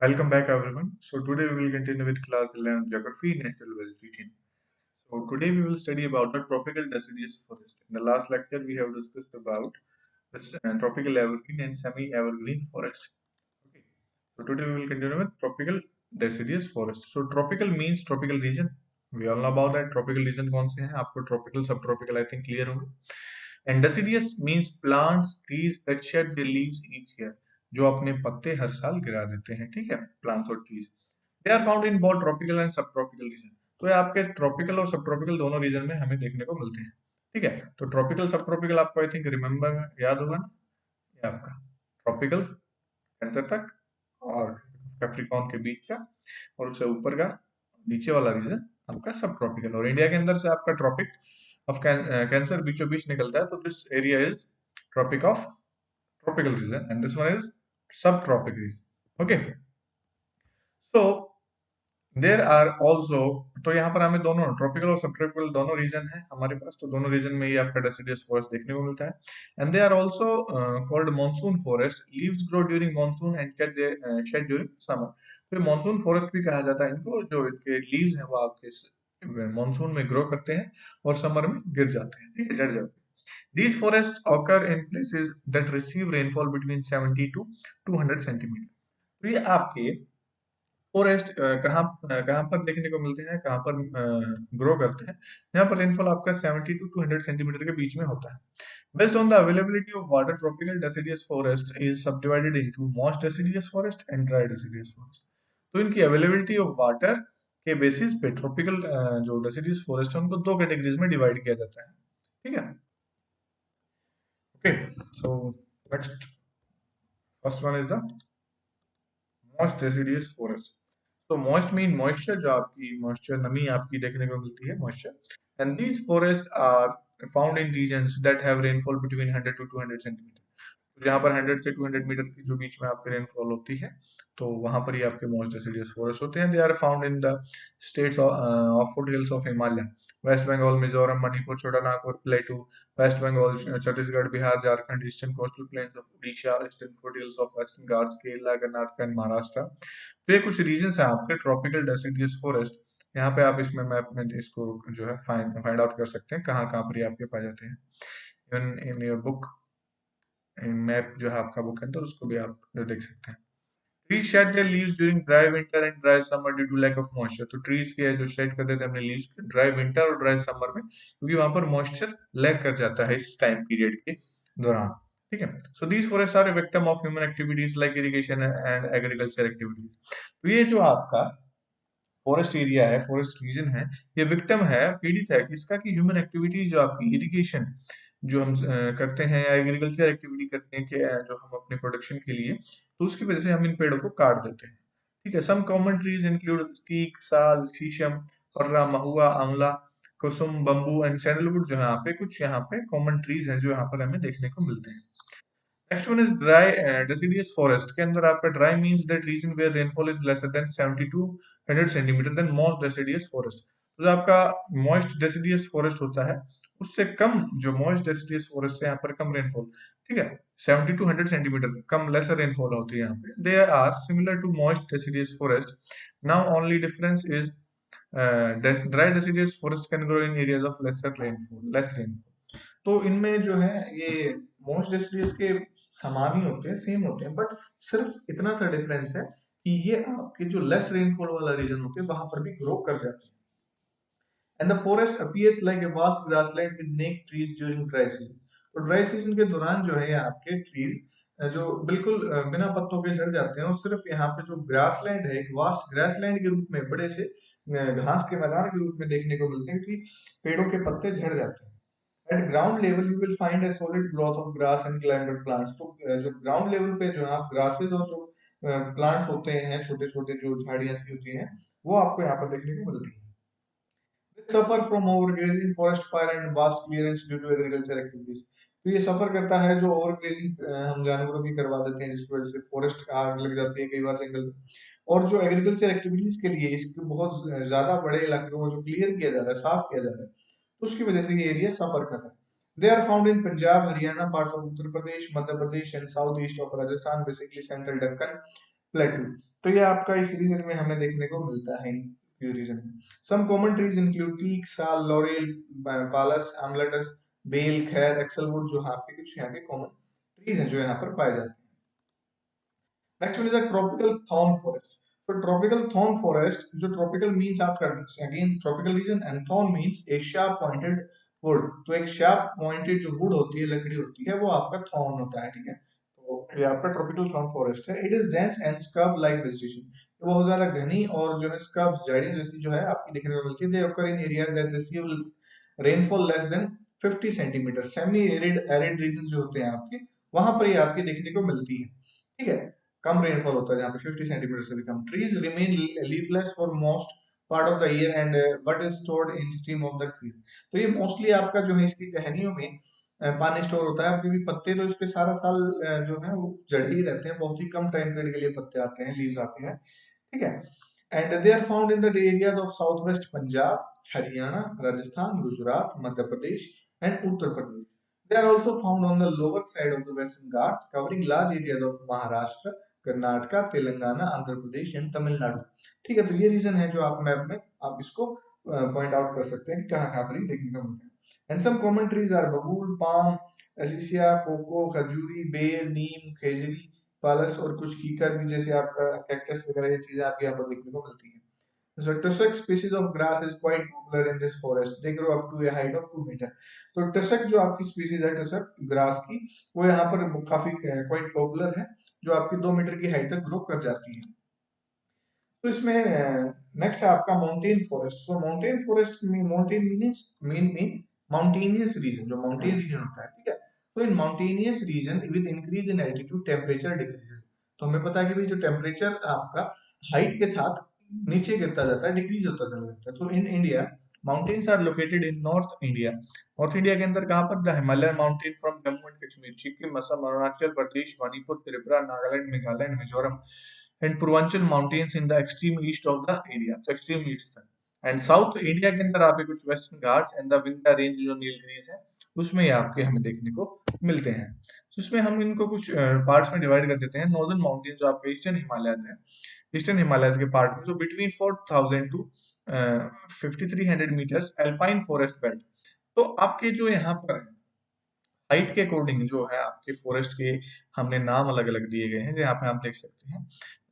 Welcome back, everyone. So today we will continue with class 11 Geography, National Vegetation. So today we will study about the tropical deciduous forest. In the last lecture, we have discussed about the tropical evergreen and semi-evergreen forest. Okay. So today we will continue with tropical deciduous forest. So tropical means tropical region. We all know about that. Tropical region कौन से हैं? आपको tropical, subtropical, I think clear होंगे. And deciduous means plants, trees that shed their leaves each year. जो अपने पत्ते हर साल गिरा देते हैं, ठीक है, प्लांट्स और trees. They are found in both tropical and sub tropical region. तो ये आपके ट्रॉपिकल और सब ट्रॉपिकल दोनों रीजन में हमें देखने को मिलते हैं. ठीक है, तो ट्रॉपिकल सब ट्रॉपिकल आपको आई थिंक रिमेम्बर याद होगा ना. ये आपका ट्रॉपिकल कैंसर तक और कैप्रिकॉर्न के बीच का और उससे ऊपर का नीचे वाला रीजन आपका सब ट्रॉपिकल. और इंडिया के अंदर से आपका ट्रॉपिक ऑफ कैंसर बीचों बीच निकलता है. तो this area is tropic of tropical region and this one is sub tropic region. Okay. So there are also, तो यहाँ पर हमें दोनों ट्रॉपिकल और सब ट्रॉपिकल दोनों रीजन है हमारे पास. तो दोनों रीजन में ही आपका डेसिडियस फॉरेस्ट देखने को मिलता है. And they are also called monsoon forest. Leaves grow during monsoon and shed during summer. तो मॉनसून फॉरेस्ट भी कहा जाता है इनको. जो इनके लीव्स हैं वो आपके मॉनसून में ग्रो करते हैं और समर में गिर जाते हैं, ठीक है, झड़ जाते हैं. These forests occur in places that receive rainfall between 70 to 200 centimetre. तो ये आपके फॉरेस्ट कहाँ पर देखने को मिलते हैं, कहाँ पर ग्रो करते हैं. यहाँ पर रेनफॉल आपका 70 to 200 सेंटीमीटर के बीच में होता है. Based on the availability of water, tropical deciduous forest is subdivided into moist deciduous forest and dry deciduous forest. तो इनकी अवेलेबिलिटी ऑफ वाटर के बेसिस पे ट्रॉपिकल जो डेसिडियस फॉरेस्ट है उनको दो कैटेगरीज में डिवाइड किया जाता है, ठीक है. Okay. So next, first one is the moist deciduous forest. तो मॉइस्ट मीन मॉइस्चर, जो आपकी मॉइस्चर नमी आपकी देखने को मिलती है, moisture. And these forest are found in regions that have rainfall between 100 to 200 centimetre. तो जहाँ पर 100 से 200 मीटर की जो बीच में आपकी रेनफॉल होती है, तो वहां पर ही आपके मॉइस्ट डेसिडियस फॉरेस्ट होते हैं. They are found in the states of foothills of Himalaya, West Bengal, Mizoram, Manipur, Chota Nagpur plateau, West Bengal, Chhattisgarh, Bihar, Jharkhand, eastern coastal plains of Orissa, eastern foothills of Western Ghats, Kerala, Karnataka and Maharashtra. तो ये कुछ रीजन्स हैं आपके ट्रॉपिकल डेसिडियस फॉरेस्ट. यहाँ पे आप इसमें मैप में इसको जो है फाइंड आउट कर सकते हैं कहाँ कहाँ पर ये आपके पाए जाते हैं. Even in your book map जो है आपका बुक है तो उसको भी आप देख सकते हैं. Trees shed their leaves during dry winter and dry summer due to lack of moisture. तो ट्रीज के जो शेड कर देते हैं अपने लीव्स ड्राई विंटर और ड्राई समर में, क्योंकि वहां पर मॉइस्चर लैक कर जाता है इस टाइम पीरियड के दौरान, ठीक है. So these forest are victim of human activities like irrigation and agriculture activities. तो ये जो आपका फॉरेस्ट एरिया है, फॉरेस्ट रीजन है, ये विक्टिम है, पीड़ित है किसका, कि ह्यूमन एक्टिविटीज जो आपकी इरिगेशन जो हम करते हैं या एग्रीकल्चर एक्टिविटी करते हैं कि जो हम अपने प्रोडक्शन के लिए, तो उसकी वजह से हम इन पेड़ों को काट देते हैं, ठीक है. Some common trees include teak, sal, sheesham, पर्रा, महुआ, आंवला, कुसुम, बम्बू एंड सैंडलवुड. जो है यहाँ पे कुछ यहाँ पे कॉमन ट्रीज हैं जो यहाँ पर हमें देखने को मिलते हैं. Next one is dry deciduous forest. के अंदर आपका dry means that region where rainfall is lesser than 70 to 100 centimetre than most deciduous forest. तो जो आपका मॉइस्ट deciduous forest होता है उससे कम, जो मॉइस्ट deciduous forest है यहाँ पर कम रेनफॉल, ठीक है, 70 to 100 सेंटीमीटर कम लेसर रेनफॉल होती है यहाँ पे. They are similar to moist deciduous forest. Now only difference is dry deciduous forest can grow in areas of lesser rainfall, less rainfall. तो इनमें जो है ये मोस्ट डेसिडियस के समान ही होते हैं, सेम होते हैं, बट सिर्फ इतना सा डिफरेंस है कि ये आपके जो लेस रेनफॉल वाला रीजन होते हैं वहां पर भी ग्रो कर जाते हैं. And the forest appears like a vast grassland with neck trees during dry season. तो ड्राई सीजन के दौरान जो है आपके ट्रीज जो बिल्कुल बिना पत्तों के झड़ जाते हैं और सिर्फ यहाँ पे जो ग्रासलैंड है, एक वास्ट ग्रासलैंड के रूप में, बड़े से घास के मैदान के रूप में देखने को मिलते हैं, क्योंकि पेड़ों के पत्ते झड़ जाते हैं. Eight ground level you will find a solid growth of grass and climber plants. तो जो ग्राउंड लेवल पे जो आप ग्रासेस और जो प्लांट्स होते हैं, छोटे छोटे जो झाड़ियां सी होती हैं, वो आपको यहाँ पर देखने को मिलती है. They suffer from overgrazing, forest fire and vast clearance due to agriculture activities. तो ये सफर करता है जो ओवरग्रेजिंग हम जानवरों की करवा देते हैं, जिसकी वजह से फॉरेस्ट आग लग जाती है कई बार जंगल में. और जो एग्रीकल्चर एक्टिविटीज के लिए इसके बहुत ज्यादा बड़े इलाकों को जो क्लियर किया जा रहा है, साफ किया जा रहा है, तो उसकी वजह से ये एरिया सफर कर रहा है. They are found in Punjab, Haryana, parts of Uttar Pradesh, Madhya Pradesh and south east of Rajasthan, basically central Deccan. Plateau. तो ये आपका इस रीजन में हमें देखने को मिलता है, इन रीजन में। Some common trees include teak, sal, laurel, palas, amaltas, bel, khair, axlewood, जो आपके कुछ यहाँ के कॉमन ट्रीज हैं जो यहाँ पर पाए जाते हैं। Next one is a tropical thorn forest. So tropical thorn forest, जो tropical means आपका again tropical region and thorn means a sharp pointed wood. तो एक sharp pointed जो wood होती है, लकड़ी होती है, वो आपका thorn होता है, ठीक है। तो ये आपका tropical thorn forest है। It is dense and scrub like vegetation. ये बहुत ज्यादा घनी और जो है scrubs जड़ी जैसी जो है आपकी देखने को मिलती है। They occur in areas that receive rainfall less than 50 centimetre. Semi arid region जो होते हैं आपके, वहां पर ये आपकी देखने को मिलती है, ठीक है। कम रेनफॉल होता है जहाँ पे 50 सेंटीमीटर से भी कम। Trees remain leafless for most part of the year and what is stored in steam of the trees. तो ये मोस्टली आपका जो है इसकी टहनियों में पानी स्टोर होता है, क्योंकि पत्ते तो इसके सारा साल जो है वो जड़े ही रहते हैं, बहुत ही कम टाइम पीरियड के लिए पत्ते आते हैं, लीव्स आते हैं, ठीक है। And they are found in the areas of south west Punjab, Haryana, Rajasthan, Gujarat, Madhya Pradesh and Uttar Pradesh. They are also found on the lower side of the Western Ghats, covering large areas of Maharashtra, Karnataka, Telangana, Andhra Pradesh and Tamil Nadu. ठीक है, तो ये रीजन है जो आप मैप में आप इसको पॉइंट आउट कर सकते हैं कि कहाँ कहाँ पर देखने को मिलते हैं। And some common trees are babul, palm, acacia, coco, khajuri, ber, neem, खेजड़ी, पालस और कुछ कीकर भी जैसे आपका कैक्टस वगैरह ये चीजें आपको यहाँ पर देखने को मिलती है। So tussock species of grass is quite popular in this forest. They grow up to a height of 2 meter. तो टसक जो आपकी स्पीसीज है टसक ग्रास की, वो यहाँ पर काफी क्वाइट पॉपुलर है, जो आपकी 2 मीटर की हाइट तक ग्रो कर जाती है। तो इसमें नेक्स्ट है आपका mountain forest. So mountain forest में माउंटेन मीन्स माउंटेनियस रीजन, जो माउंटेन रीजन होता है, ठीक है। तो in mountainous region with increase in altitude temperature decreases. तो हमें पता है कि भाई जो टेम्परेचर आपका हाइट के साथ नीचे गिरता जाता है, डिक्रीज होता चला जाता है। तो in India mountains are located in north India. North India के अंदर कहाँ पर? The Himalayan mountain from Jammu and Kashmir, Sikkim, Assam, Arunachal Pradesh, Manipur, Tripura, Nagaland, Meghalaya and Mizoram and Purvanchal mountains in the extreme east of the area. तो extreme east and south India के अंदर आपके कुछ Western Ghats and the Vindhya range जो नीलगिरीज है, उसमें आपके हमें देखने को मिलते हैं। तो इसमें हम इनको कुछ पार्ट्स में डिवाइड कर देते हैं। नॉर्दर्न माउंटेन जो आपके ईस्टर्न हिमालयन है, ईस्टर्न हिमालयस के पार्ट में जो between 4000 to 5300 metres alpine forest belt. तो आपके जो यहाँ पर हाइट के अकॉर्डिंग जो है आपके फॉरेस्ट के हमने नाम अलग अलग दिए गए हैं, यहाँ पे आप देख सकते हैं।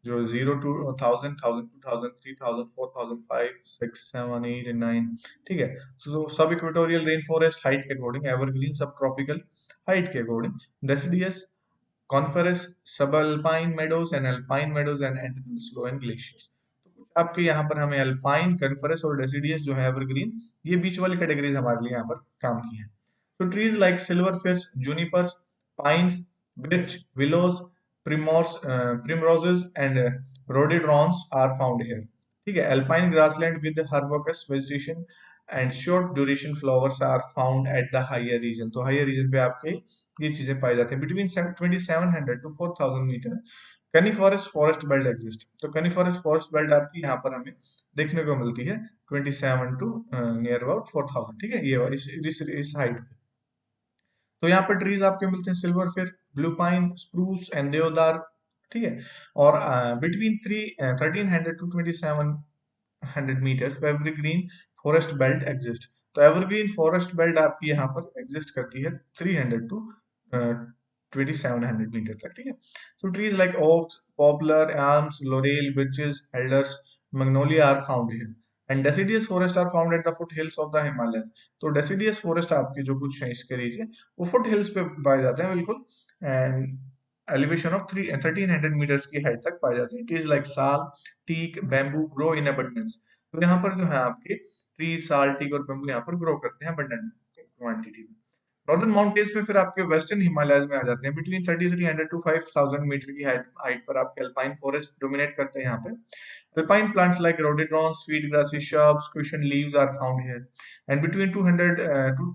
जो 0 to 1000, 1000, 2000, 3000, 4000, 5, 6, 7, 8 and 9, ठीक है। तो सब इक्वेटोरियल रेन फॉरेस्ट हाइट के अकॉर्डिंग, एवरग्रीन सब ट्रॉपिकल हाइट के अकॉर्डिंग, डेसिडियस, कॉन्फेरस, सब alpine meadows and alpine meadows and slow and glaciers. तो कुछ आपके यहाँ पर हमें अल्पाइन, कॉन्फेरस और डेसिडियस जो है एवरग्रीन, ये बीच वाली कैटेगरीज हमारे लिए यहाँ पर काम की है। So trees like silverfish, junipers, pines, birch, willows, primroses and rhododendrons are found here. ठीक है, alpine grassland with herbaceous vegetation and short duration flowers are found at the higher region. तो higher region पे आपके ये चीजें पाई जाती हैं। Between 2700 to 4000 metre coniferous forest belt exist. तो coniferous forest belt आपकी यहाँ पर हमें देखने को मिलती है 27 to नियर अबाउट 4000, ठीक है, ये इस हाइट पे। तो यहाँ पर ट्रीज आपके मिलते हैं सिल्वर फिर, ब्लू पाइन, स्प्रूस एंड देवदार, ठीक है। और between 1300 to 2700 metres evergreen forest belt exist. तो एवरग्रीन फॉरेस्ट बेल्ट आपकी यहाँ पर एग्जिस्ट करती है 300 टू 2700 मीटर तक, ठीक है। So trees like oaks, poplar, elms, laurel, birches, elders, magnolia are found here. And deciduous forests are found at the foothills of the Himalayas. तो deciduous forest आपके जो कुछ है इसके रीजन, वो फुट हिल्स पे पाए जाते हैं बिल्कुल, एंड एलिवेशन ऑफ 1300 मीटर्स की हाइट तक पाए जाते हैं। Trees like sal, teak, bamboo grow in abundance. तो यहाँ पर जो है आपके ट्री, साल, टीक और बैम्बू यहाँ पर ग्रो करते हैं अबंडेंट क्वांटिटी में। नॉर्दर्न माउंटेन्स में फिर आपके वेस्टर्न हिमालयज में आ जाते हैं। बिटवीन 3300 टू 5000 मीटर की हाइट पर आपके अल्पाइन फॉरेस्ट डोमिनेट करते हैं यहाँ पे। Alpine plants like rhododendrons, sweet grasses, shrubs, cushion leaves are found here. And between 200 to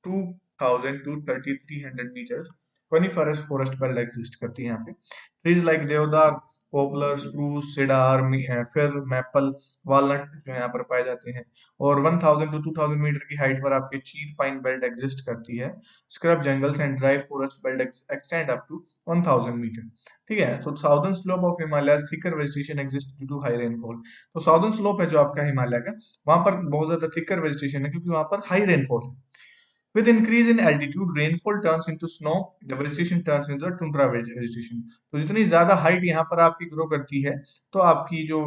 2000 to 3300 meters, coniferous forest belt exist करती है यहाँ पे। Trees like देवदार, पॉपुलर, स्प्रूस, सिडार, फिर मैपल, वालनट जो यहाँ पर पाए जाते हैं। और 1000 टू 2000 मीटर की हाइट पर आपके चीर पाइन बेल्ट एग्जिस्ट करती है। Scrub jungles and dry forest belt extend up to 1000 metre, ठीक है। तो southern slope of Himalaya thicker vegetation exist due to high rainfall. तो साउदर्न स्लोप है जो आपका हिमालय का, वहां पर बहुत ज्यादा थिकर वेजिटेशन है क्योंकि वहां पर हाई रेनफॉल है। With increase in altitude, rainfall turns into snow, the vegetation turns into the tundra vegetation। तो जितनी ज्यादा हाइट यहाँ पर आपकी ग्रो करती है, तो आपकी जो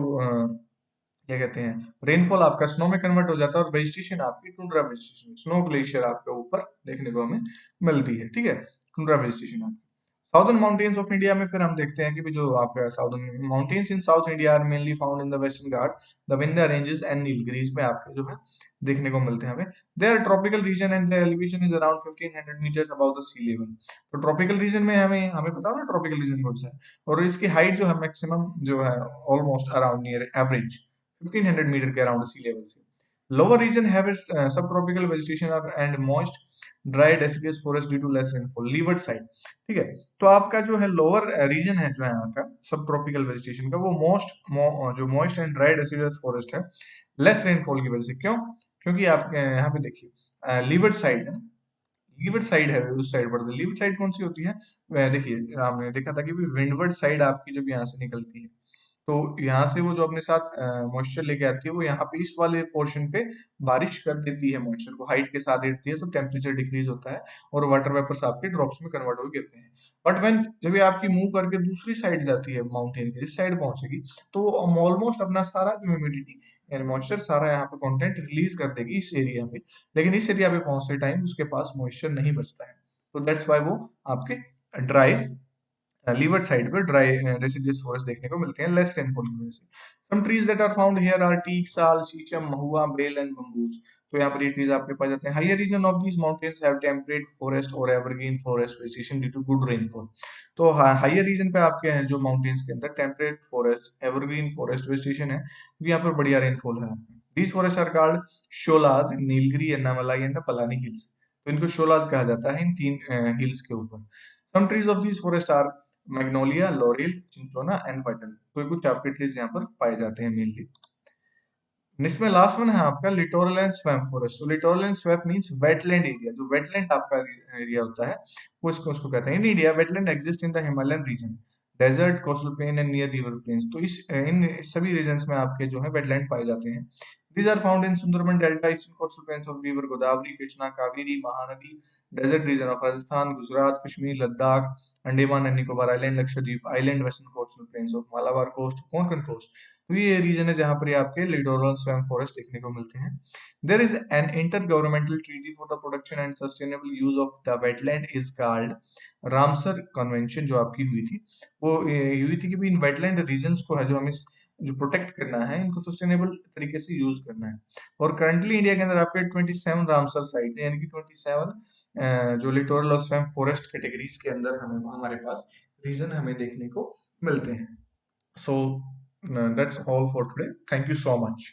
क्या कहते हैं, रेनफॉल आपका स्नो में कन्वर्ट हो जाता है और वेजिटेशन आपकी टुंड्रा वेजिटेशन, स्नो ग्लेशियर आपके ऊपर देखने को हमें मिलती है। ठीक है, टुंड्रा वेजिटेशन आपकी। साउदर्न माउंटेन्स ऑफ इंडिया में फिर हम देखते हैं कि भी जो आपका southern mountains in south India are mainly found in the western Ghat, the Vindhya ranges and Nilgiris में आपके जो है देखने को मिलते हैं हमें। They are tropical region and the elevation is around 1500 metres above the sea level. तो ट्रॉपिकल रीजन में हमें हमें पता ना ट्रॉपिकल रीजन कौन सा है, और इसकी हाइट जो है मैक्सिमम जो है almost around near average 1500 metre के अराउंड सी लेवल से। Lower region have subtropical vegetation and moist dry deciduous forest due to less rainfall, leeward side. ठीक है, तो आपका जो है लोअर रीजन है जो है यहाँ का सब ट्रॉपिकल वेजिटेशन का, वो जो moist and dry deciduous forest है, लेस रेनफॉल की वजह से। क्यों? क्योंकि आप यहाँ पे देखिए लीवर्ड साइड है, लीवर्ड साइड है उस साइड पर। लीवर्ड साइड कौन सी होती है? देखिए आपने देखा था कि विंडवर्ड साइड आपकी जब यहाँ से निकलती है, तो यहाँ से वो जो अपने साथ मॉइस्चर लेके आती है, वो यहाँ पे इस वाले पोर्शन पे बारिश कर देती है, मॉइस्चर को हाइट के साथ देती है, तो टेम्परेचर डिक्रीज होता है और वाटर वेपर्स आपके ड्रॉप्स में कन्वर्ट हो गिरते हैं। बट व्हेन जब ये आपकी मूव करके दूसरी साइड जाती है, माउंटेन के इस साइड पहुंचेगी, तो वो ऑलमोस्ट अपना सारा जो ह्यूमिडिटी यानी मॉइस्चर सारा यहाँ पे कंटेंट रिलीज कर देगी इस एरिया में, लेकिन इस एरिया पे पहुंचते टाइम उसके पास मॉइस्चर नहीं बचता है, तो दैट्स वाई वो आपके ड्राई लीवर्ड साइड पे ड्राई रेसिडुअस फॉरेस्ट देखने को मिलते हैं लेस रेनफॉल की वजह से। Some trees that are found here are teak, sal, sheesham, Mahua, bell and bamboos. तो यहाँ पर ये ट्रीज आपके पास जाते हैं। Higher region of these mountains have temperate forest और evergreen forest vegetation due to good rainfall. तो हायर रीजन पे आपके हैं जो माउंटेन्स के अंदर temperate forest, evergreen forest vegetation है, यहाँ पर बढ़िया रेनफॉल है। These forest are called sholas, Nilgiri, Annamalai and Palani hills. तो इनको शोलाज कहा जाता है इन तीन हिल्स के ऊपर। Some trees of these forest are magnolia, laurel, cinchona and wattle. तो कुछ आपके ट्रीज यहाँ पर पाए जाते हैं मेनली। इसमें लास्ट वन है आपका लिटोरल एंड स्वैम्प फॉरेस्ट। तो littoral and swamp means wetland area, जो वेटलैंड आपका एरिया होता है वो इसको उसको कहते हैं। In India wetland exist in the Himalayan region, desert, coastal plain and near river plains. तो इन सभी रीजन्स में आपके जो है वेटलैंड पाए जाते हैं। These are found in Sundarban Delta, eastern coastal plains of river Godavari, Krishna, Kaveri, Mahanadi, desert region of Rajasthan, Gujarat, Kashmir, Ladakh, Andaman and Nicobar Island, Lakshadweep Island, western coastal plains of Malabar coast, Konkan coast। तो ये reason है जहाँ पर ये आपके littoral swamp forest देखने को मिलते हैं। There is an intergovernmental treaty for the protection and sustainable use of the wetland is called Ramsar convention, जो आपकी हुई थी वो हुई थी कि भी इन वेटलैंड रीजन्स को है जो हमें जो प्रोटेक्ट करना है, इनको सस्टेनेबल तरीके से यूज करना है। और करंटली इंडिया के अंदर आपके 27 रामसर साइट है, यानी कि 27 जो लिटोरल और स्वैम्प फॉरेस्ट कैटेगरीज के अंदर हमें हमारे पास रीजन हमें देखने को मिलते हैं। So that's all for today, thank you so much.